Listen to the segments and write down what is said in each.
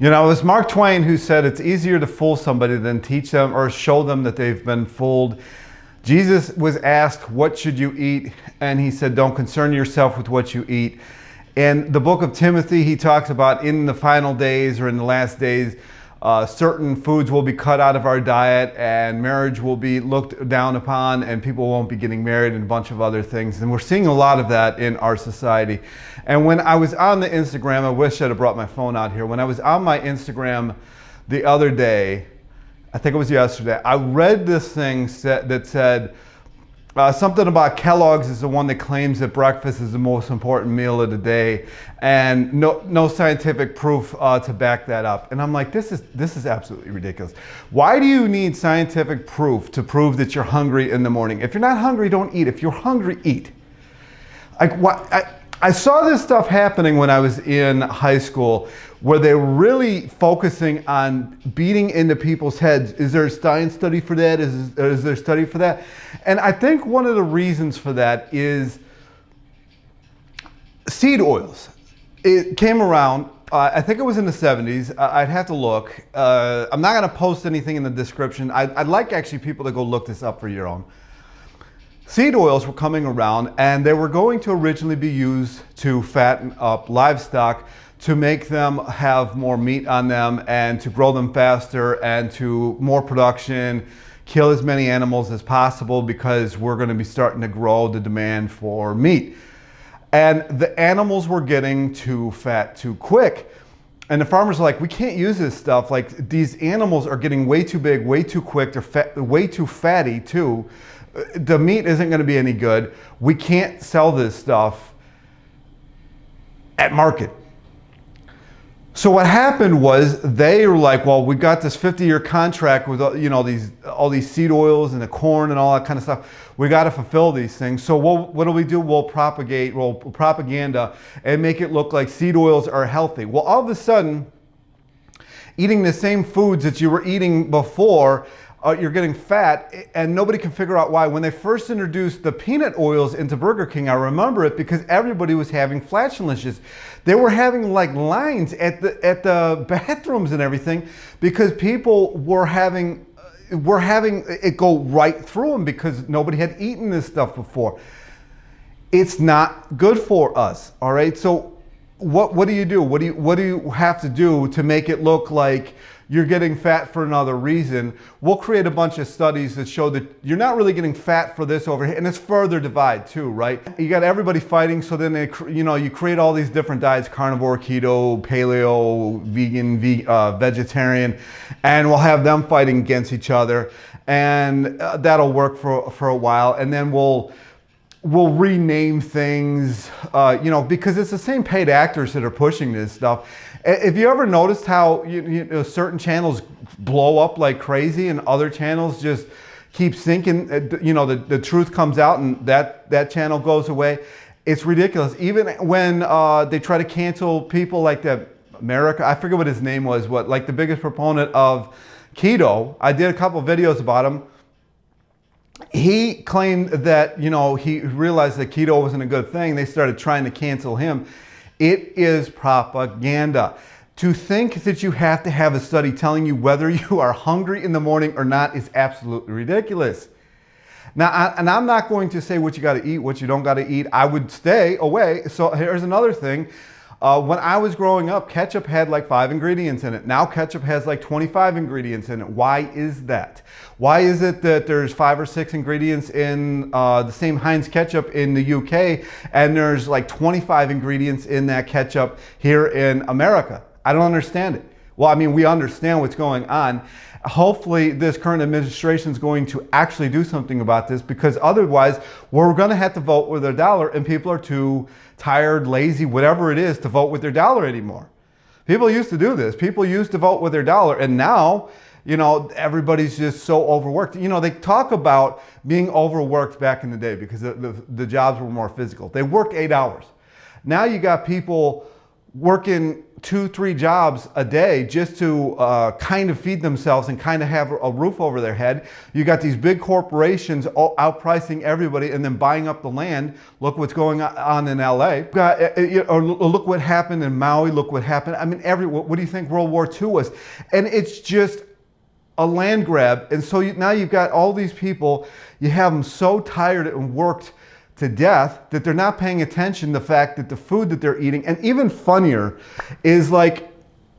You know, it was Mark Twain who said it's easier to fool somebody than teach them or show them that they've been fooled. Jesus was asked, what should you eat? And he said, don't concern yourself with what you eat. In the book of Timothy, he talks about in the final days or in the last days, certain foods will be cut out of our diet and marriage will be looked down upon and people won't be getting married and a bunch of other things. And we're seeing a lot of that in our society. And when I was on the Instagram, I wish I'd have brought my phone out here. When I was on my Instagram the other day, I think it was yesterday, I read this thing that said something about Kellogg's is the one that claims that breakfast is the most important meal of the day, and no scientific proof to back that up. And I'm like, this is absolutely ridiculous. Why do you need scientific proof to prove that you're hungry in the morning? If you're not hungry, don't eat. If you're hungry, eat. I saw this stuff happening when I was in high school, where they're really focusing on beating into people's heads. Is there a science study for that? Is there a study for that? And I think one of the reasons for that is seed oils. It came around, I think it was in the 70s. I'd have to look. I'm not going to post anything in the description. I'd like actually people to go look this up for your own. Seed oils were coming around and they were going to originally be used to fatten up livestock, to make them have more meat on them and to grow them faster and to more production, kill as many animals as possible because we're going to be starting to grow the demand for meat. And the animals were getting too fat too quick. And the farmers are like, we can't use this stuff. Like, these animals are getting way too big, way too quick. They're way too fatty too. The meat isn't going to be any good. We can't sell this stuff at market. So what happened was they were like, well, we got this 50-year contract with all these seed oils and the corn and all that kind of stuff. We got to fulfill these things. So what do? We'll propaganda and make it look like seed oils are healthy. Well, all of a sudden, eating the same foods that you were eating before, you're getting fat, and nobody can figure out why. When they first introduced the peanut oils into Burger King, I remember it because everybody was having flatulences. They were having like lines at the bathrooms and everything because people were having it go right through them because nobody had eaten this stuff before. It's not good for us, all right? So what do you do? What do you have to do to make it look like you're getting fat for another reason? We'll create a bunch of studies that show that you're not really getting fat for this over here, and it's further divide too, right? You got everybody fighting, so then you create all these different diets: carnivore, keto, paleo, vegan, vegetarian, and we'll have them fighting against each other, and that'll work for a while, and then we'll rename things, because it's the same paid actors that are pushing this stuff. Have you ever noticed how certain channels blow up like crazy and other channels just keep sinking? The truth comes out and that channel goes away. It's ridiculous. Even when they try to cancel people like that I forget what his name was, like the biggest proponent of keto. I did a couple of videos about him. He claimed that, he realized that keto wasn't a good thing. They started trying to cancel him. It is propaganda. To think that you have to have a study telling you whether you are hungry in the morning or not is absolutely ridiculous. Now, I'm not going to say what you got to eat, what you don't got to eat. I would stay away. So here's another thing. When I was growing up, ketchup had like 5 ingredients in it. Now ketchup has like 25 ingredients in it. Why is that? Why is it that there's 5 or 6 ingredients in the same Heinz ketchup in the UK and there's like 25 ingredients in that ketchup here in America? I don't understand it. Well, I mean, we understand what's going on. Hopefully this current administration is going to actually do something about this, because otherwise we're going to have to vote with their dollar, and people are too tired, lazy, whatever it is, to vote with their dollar anymore. People used to do this. People used to vote with their dollar, and now, everybody's just so overworked. They talk about being overworked back in the day because the jobs were more physical. They work 8 hours. Now you got people working 2-3 jobs a day just to kind of feed themselves and kind of have a roof over their head. You got these big corporations outpricing everybody and then buying up the land. Look what's going on in LA. Or look what happened in Maui. Look what happened. I mean, what do you think World War II was? And it's just a land grab. And so now you've got all these people, you have them so tired and worked to death that they're not paying attention to the fact that the food that they're eating, and even funnier is like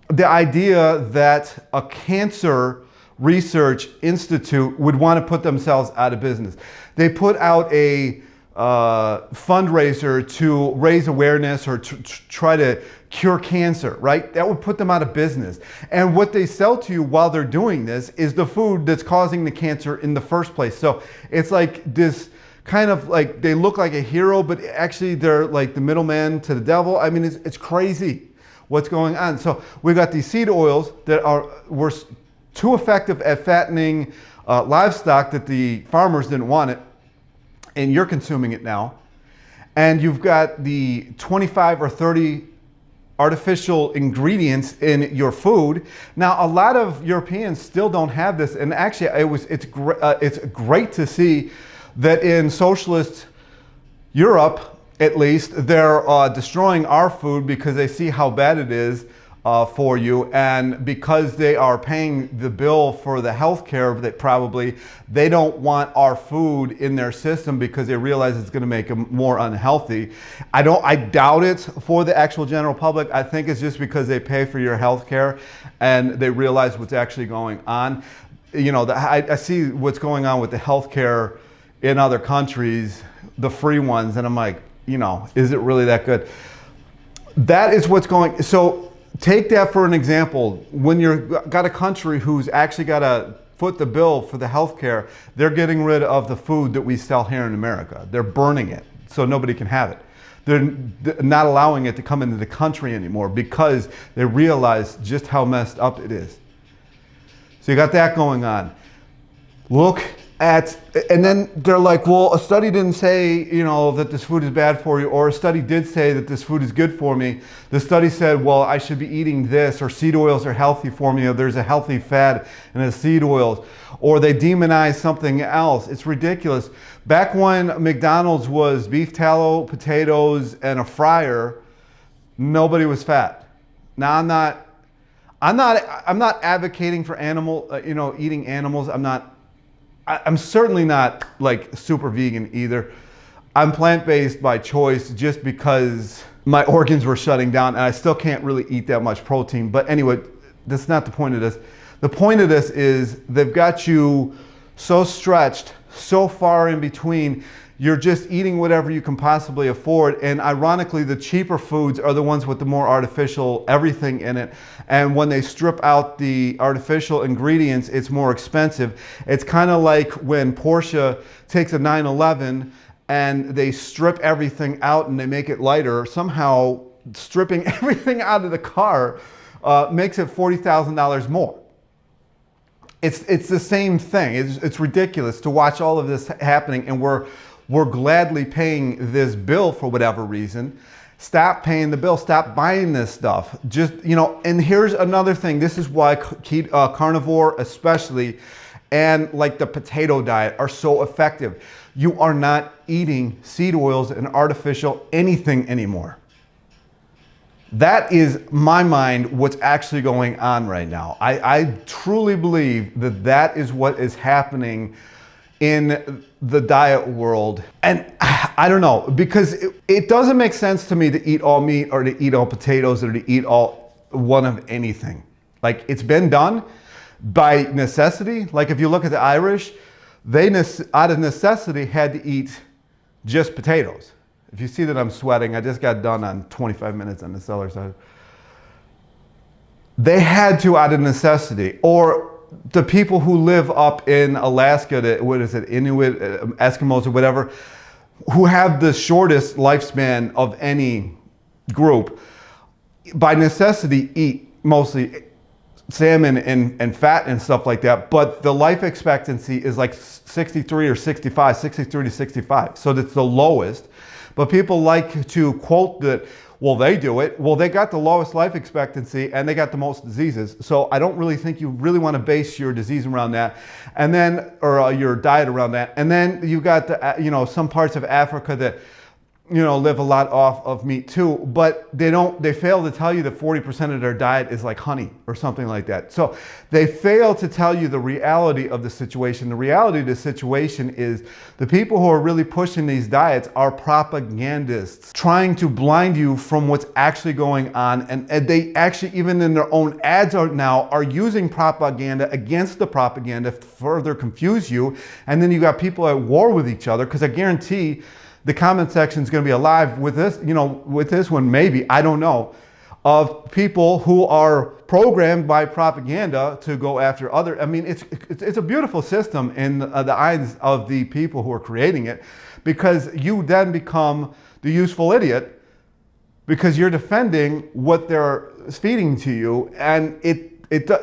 the idea that a cancer research institute would want to put themselves out of business. They put out a fundraiser to raise awareness or to try to cure cancer, right? That would put them out of business. And what they sell to you while they're doing this is the food that's causing the cancer in the first place. So it's like this kind of like, they look like a hero, but actually they're like the middleman to the devil. I mean, it's crazy what's going on. So we've got these seed oils that were too effective at fattening livestock that the farmers didn't want it, and you're consuming it now. And you've got the 25 or 30 artificial ingredients in your food. Now, a lot of Europeans still don't have this, and actually it's great to see that in socialist Europe, at least, they're destroying our food because they see how bad it is for you, and because they are paying the bill for the health care that probably they don't want our food in their system because they realize it's going to make them more unhealthy. I doubt it for the actual general public. I think it's just because they pay for your health care and they realize what's actually going on. You know, I see what's going on with the health care in other countries, the free ones, and I'm like, you know, is it really that good? That is what's going. So take that for an example. When you've got a country who's actually got to foot the bill for the healthcare, they're getting rid of the food that we sell here in America. They're burning it so nobody can have it. They're not allowing it to come into the country anymore because they realize just how messed up it is. So you got that going on. Look at, and then they're like, well, a study didn't say, you know, that this food is bad for you, or a study did say that this food is good for me. The study said, well, I should be eating this, or seed oils are healthy for me, or there's a healthy fat in the seed oils, or they demonize something else. It's ridiculous. Back when McDonald's was beef tallow, potatoes, and a fryer, nobody was fat. Now I'm not advocating for eating animals. I'm certainly not like super vegan either. I'm plant-based by choice just because my organs were shutting down and I still can't really eat that much protein. But anyway, that's not the point of this. The point of this is they've got you so stretched, so far in between, you're just eating whatever you can possibly afford. And ironically, the cheaper foods are the ones with the more artificial everything in it. And when they strip out the artificial ingredients, it's more expensive. It's kind of like when Porsche takes a 911 and they strip everything out and they make it lighter. Somehow stripping everything out of the car makes it $40,000 more. It's the same thing. It's ridiculous to watch all of this happening, and we're gladly paying this bill for whatever reason. Stop paying the bill. Stop buying this stuff. Just, you know, and here's another thing. This is why carnivore especially, and like the potato diet are so effective. You are not eating seed oils and artificial anything anymore. That is, my mind, what's actually going on right now. I truly believe that that is what is happening in the diet world. And I don't know, because it doesn't make sense to me to eat all meat or to eat all potatoes or to eat all one of anything. Like, it's been done by necessity. Like, if you look at the Irish, they out of necessity had to eat just potatoes. If you see that I'm sweating, I just got done on 25 minutes on the Cellerciser. They had to out of necessity. Or the people who live up in Alaska, what is it, Inuit, Eskimos or whatever, who have the shortest lifespan of any group, by necessity eat mostly salmon and fat and stuff like that, but the life expectancy is like 63 or 65, 63 to 65. So that's the lowest. But people like to quote that, well, they do it. Well, they got the lowest life expectancy and they got the most diseases. So I don't really think you really want to base your disease around that, and then, or your diet around that. And then you got the, some parts of Africa that, live a lot off of meat too, but they fail to tell you that 40% of their diet is like honey or something like that. So they fail to tell you the reality of the situation. The reality of the situation is the people who are really pushing these diets are propagandists trying to blind you from what's actually going on. And they actually, even in their own ads are using propaganda against the propaganda to further confuse you. And then you got people at war with each other, because I guarantee the comment section is going to be alive with this, with this one, maybe, I don't know, of people who are programmed by propaganda to go after other. I mean, it's a beautiful system in the eyes of the people who are creating it, because you then become the useful idiot because you're defending what they're feeding to you, and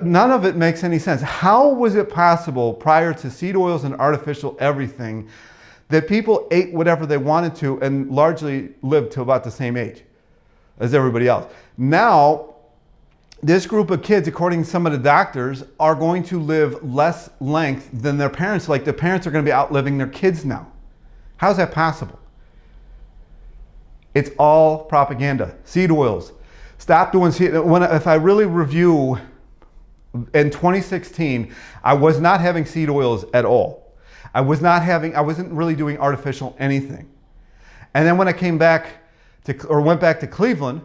none of it makes any sense. How was it possible prior to seed oils and artificial everything that people ate whatever they wanted to and largely lived to about the same age as everybody else? Now, this group of kids, according to some of the doctors, are going to live less length than their parents. Like, the parents are going to be outliving their kids now. How's that possible? It's all propaganda. Seed oils. Stop doing seed. If I really review, in 2016, I was not having seed oils at all. I wasn't really doing artificial anything. And then when I came back went back to Cleveland,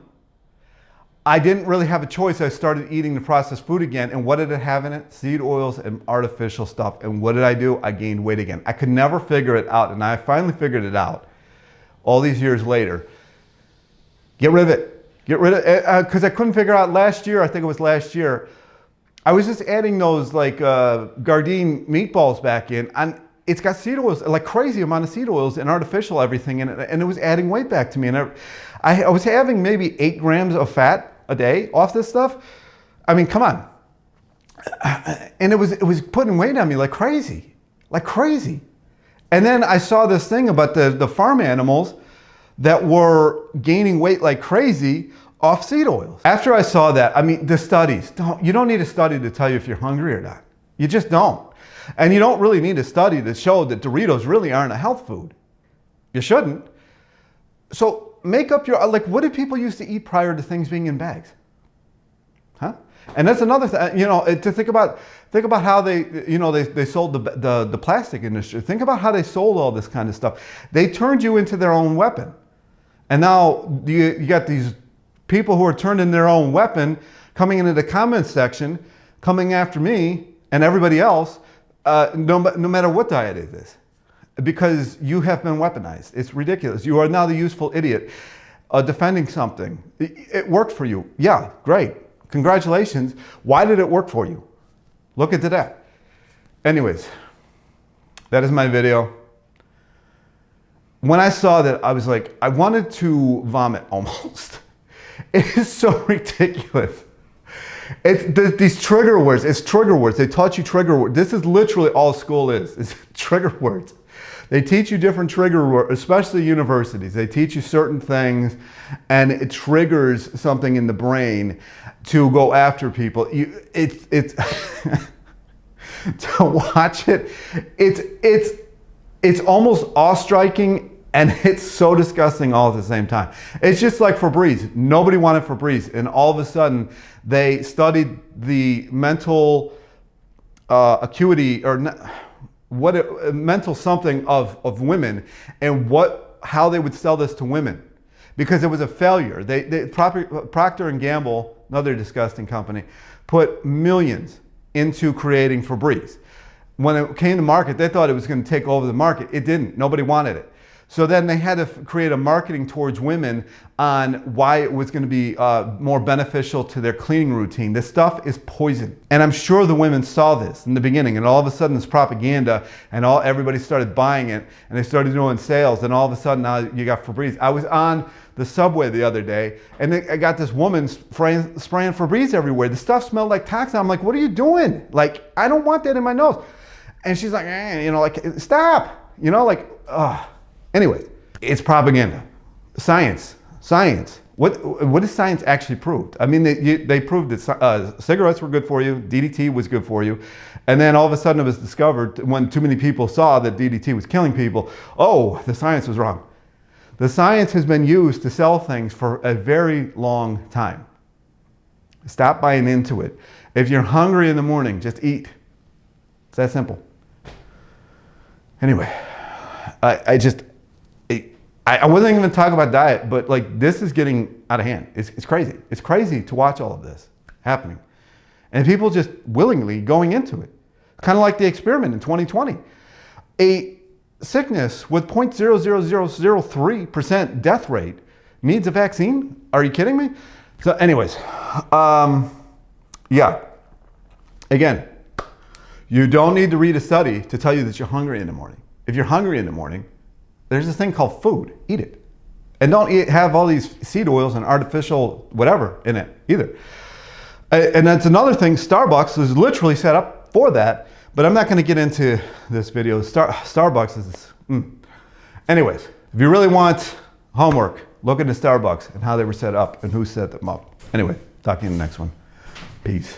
I didn't really have a choice. I started eating the processed food again. And what did it have in it? Seed oils and artificial stuff. And what did I do? I gained weight again. I could never figure it out. And I finally figured it out all these years later. Get rid of it. Get rid of it. Because I couldn't figure out last year, I think it was last year, I was just adding those like Gardein meatballs back in. And it's got seed oils, like crazy amount of seed oils and artificial everything in it, and it was adding weight back to me. And I was having maybe 8 grams of fat a day off this stuff. I mean, come on. And it was putting weight on me like crazy, like crazy. And then I saw this thing about the farm animals that were gaining weight like crazy off seed oils. After I saw that, I mean, the studies, you don't need a study to tell you if you're hungry or not. You just don't. And you don't really need a study that showed that Doritos really aren't a health food. You shouldn't. So make up your, like, what did people used to eat prior to things being in bags? Huh? And that's another thing, to think about how they sold the plastic industry. Think about how they sold all this kind of stuff. They turned you into their own weapon. And now you got these people who are turned in their own weapon coming into the comments section, coming after me and everybody else, no matter what diet it is, because you have been weaponized. It's ridiculous. You are now the useful idiot defending something. It worked for you. Yeah, great. Congratulations. Why did it work for you? Look into that. Anyways, that is my video. When I saw that, I was like, I wanted to vomit almost. It is so ridiculous. It's these trigger words. It's trigger words. They taught you trigger words. This is literally all school is. It's trigger words. They teach you different trigger words, especially universities. They teach you certain things, and it triggers something in the brain to go after people. It's to watch it. It's almost awe-striking. And it's so disgusting all at the same time. It's just like Febreze. Nobody wanted Febreze. And all of a sudden, they studied the mental acuity or mental something of women and how they would sell this to women. Because it was a failure. Procter & Gamble, another disgusting company, put millions into creating Febreze. When it came to market, they thought it was going to take over the market. It didn't. Nobody wanted it. So then they had to create a marketing towards women on why it was going to be more beneficial to their cleaning routine. This stuff is poison. And I'm sure the women saw this in the beginning, and all of a sudden it's propaganda, and everybody started buying it, and they started doing sales, and all of a sudden now you got Febreze. I was on the subway the other day, and I got this woman spraying Febreze everywhere. The stuff smelled like toxin. I'm like, what are you doing? Like, I don't want that in my nose. And she's like, stop. Anyway, it's propaganda. Science. What has science actually proved? I mean, they proved that cigarettes were good for you, DDT was good for you, and then all of a sudden it was discovered when too many people saw that DDT was killing people, oh, the science was wrong. The science has been used to sell things for a very long time. Stop buying into it. If you're hungry in the morning, just eat. It's that simple. Anyway, I wasn't even talking about diet, but like this is getting out of hand. It's crazy. It's crazy to watch all of this happening. And people just willingly going into it. Kind of like the experiment in 2020. A sickness with 0.00003% death rate needs a vaccine? Are you kidding me? So anyways, yeah. Again, you don't need to read a study to tell you that you're hungry in the morning. If you're hungry in the morning, there's this thing called food. Eat it. And don't have all these seed oils and artificial whatever in it either. And that's another thing. Starbucks is literally set up for that, but I'm not going to get into this video. Starbucks is... Anyways, if you really want homework, look into Starbucks and how they were set up and who set them up. Anyway, talk to you in the next one. Peace.